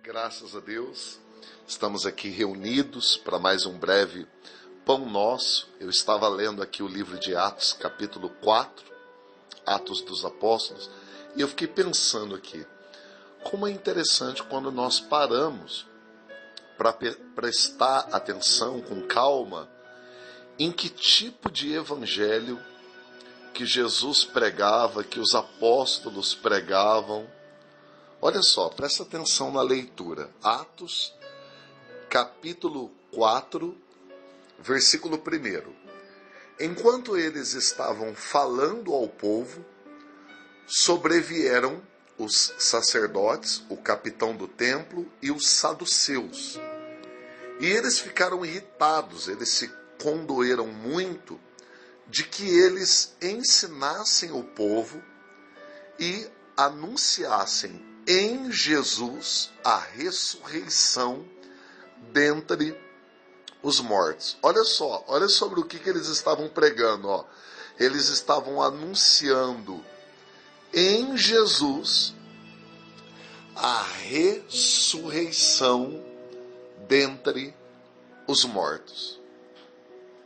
Graças a Deus, estamos aqui reunidos para mais um breve Pão Nosso. Eu estava lendo aqui o livro de Atos, capítulo 4, Atos dos Apóstolos, e eu fiquei pensando aqui, como é interessante quando nós paramos para prestar atenção com calma em que tipo de evangelho que Jesus pregava, que os apóstolos pregavam. Olha só, presta atenção na leitura. Atos, capítulo 4, versículo 1. Enquanto eles estavam falando ao povo, sobrevieram os sacerdotes, o capitão do templo e os saduceus. E eles ficaram irritados, eles se condoeram muito de que eles ensinassem o povo e anunciassem em Jesus a ressurreição dentre os mortos. Olha só, olha sobre o que eles estavam pregando. Ó. Eles estavam anunciando em Jesus a ressurreição dentre os mortos.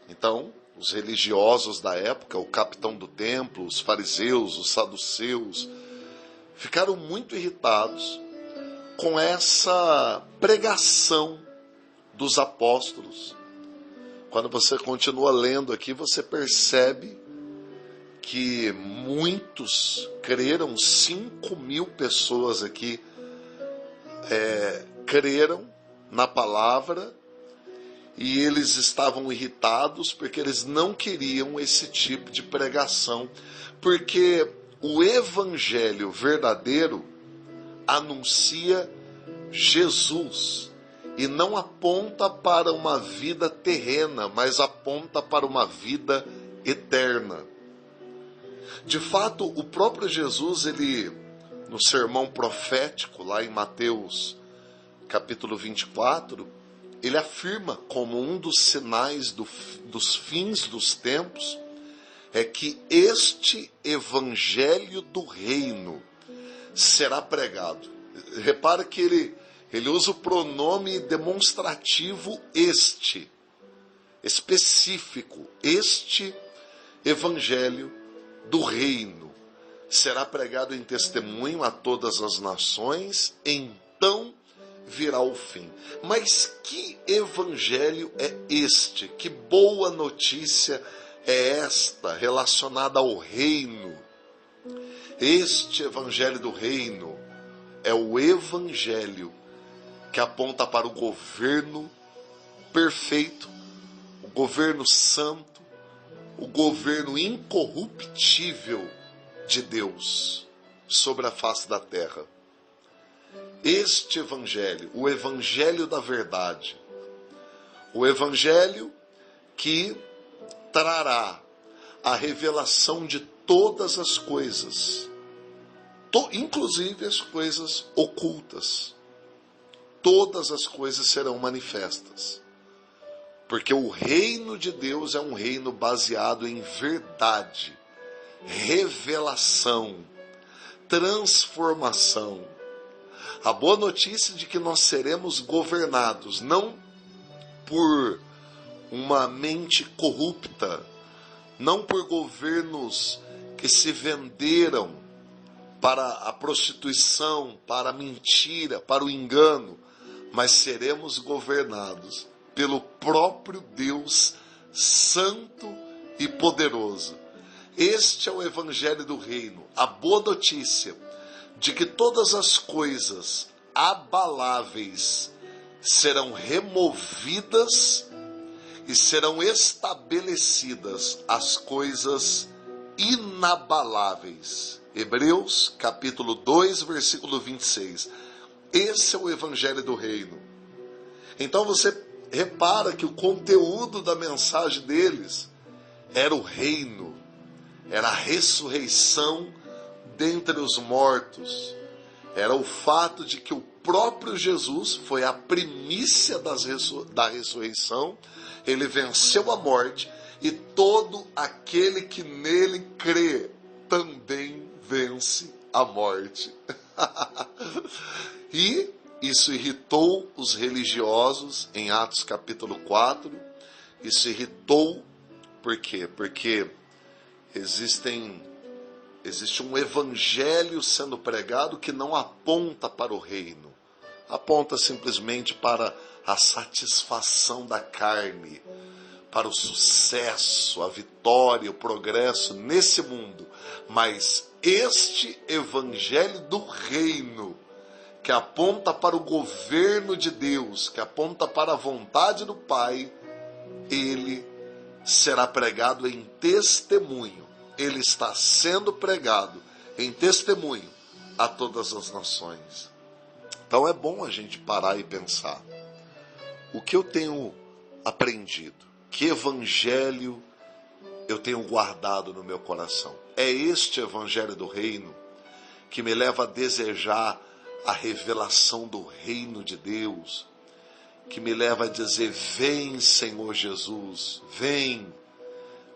Então, os religiosos da época, o capitão do templo, os fariseus, os saduceus, ficaram muito irritados com essa pregação dos apóstolos. Quando você continua lendo aqui, você percebe que muitos creram, 5.000 pessoas aqui creram na palavra, e eles estavam irritados porque eles não queriam esse tipo de pregação, porque o evangelho verdadeiro anuncia Jesus e não aponta para uma vida terrena, mas aponta para uma vida eterna. De fato, o próprio Jesus, ele, no sermão profético, lá em Mateus, capítulo 24, ele afirma como um dos sinais dos fins dos tempos é que este evangelho do reino será pregado. Repara que ele usa o pronome demonstrativo este, específico. Este evangelho do reino será pregado em testemunho a todas as nações, então virá o fim. Mas que evangelho é este? Que boa notícia é esta relacionada ao reino? Este evangelho do reino é o evangelho que aponta para o governo perfeito, o governo santo, o governo incorruptível de Deus sobre a face da terra. Este evangelho, o evangelho da verdade, o evangelho que trará a revelação de todas as coisas, inclusive as coisas ocultas. Todas as coisas serão manifestas, porque o reino de Deus é um reino baseado em verdade, revelação, transformação. A boa notícia de que nós seremos governados não por uma mente corrupta, não por governos que se venderam para a prostituição, para a mentira, para o engano, mas seremos governados pelo próprio Deus santo e poderoso. Este é o evangelho do reino, a boa notícia de que todas as coisas abaláveis serão removidas e serão estabelecidas as coisas inabaláveis. Hebreus, capítulo 2, versículo 26. Esse é o evangelho do reino. Então você repara que o conteúdo da mensagem deles era o reino, era a ressurreição dentre os mortos, era o fato de que o próprio Jesus foi a primícia da ressurreição, ele venceu a morte, e todo aquele que nele crê também vence a morte. E Isso irritou os religiosos em Atos capítulo 4. Isso irritou, por quê? Porque existe um evangelho sendo pregado que não aponta para o reino, aponta simplesmente para a satisfação da carne, para o sucesso, a vitória, o progresso nesse mundo. Mas este evangelho do reino, que aponta para o governo de Deus, que aponta para a vontade do Pai, ele será pregado em testemunho. Ele está sendo pregado em testemunho a todas as nações. Então é bom a gente parar e pensar: o que eu tenho aprendido? Que evangelho eu tenho guardado no meu coração? É este evangelho do reino que me leva a desejar a revelação do reino de Deus, que me leva a dizer: vem, Senhor Jesus, vem,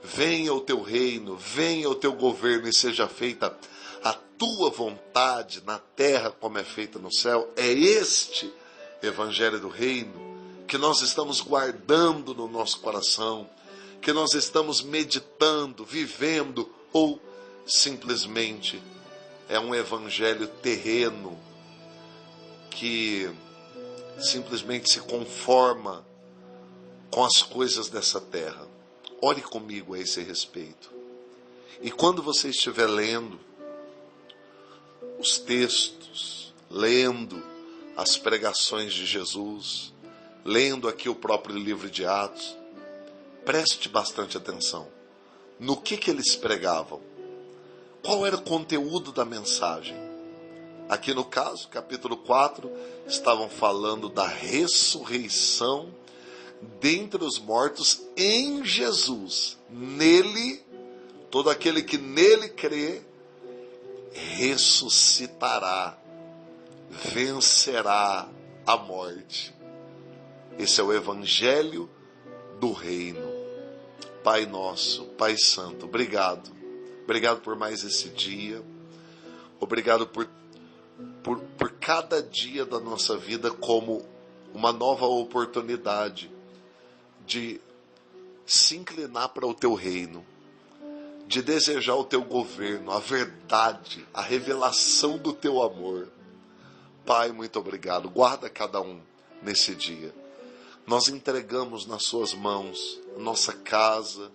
venha o teu reino, venha o teu governo e seja feita a tua vontade na terra como é feita no céu. É este evangelho do reino que nós estamos guardando no nosso coração, que nós estamos meditando, vivendo, ou simplesmente é um evangelho terreno que simplesmente se conforma com as coisas dessa terra. Ore comigo a esse respeito. E quando você estiver lendo os textos, lendo as pregações de Jesus, lendo aqui o próprio livro de Atos, preste bastante atenção no que eles pregavam. Qual era o conteúdo da mensagem? Aqui no caso, capítulo 4, estavam falando da ressurreição dentre os mortos em Jesus. Nele, todo aquele que nele crê, ressuscitará, vencerá a morte. Esse é o evangelho do reino. Pai nosso, Pai Santo, obrigado. Obrigado por mais esse dia. Obrigado por cada dia da nossa vida como uma nova oportunidade de se inclinar para o teu reino, de desejar o teu governo, a verdade, a revelação do teu amor. Pai, muito obrigado. Guarda cada um nesse dia. Nós entregamos nas suas mãos nossa casa,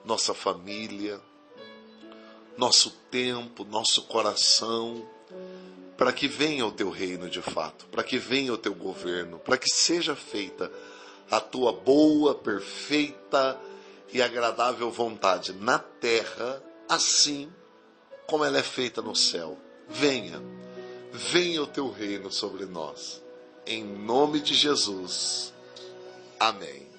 nossa família, nosso tempo, nosso coração, para que venha o teu reino de fato, para que venha o teu governo, para que seja feita a tua boa, perfeita e agradável vontade na terra, assim como ela é feita no céu. Venha o teu reino sobre nós. Em nome de Jesus. Amém.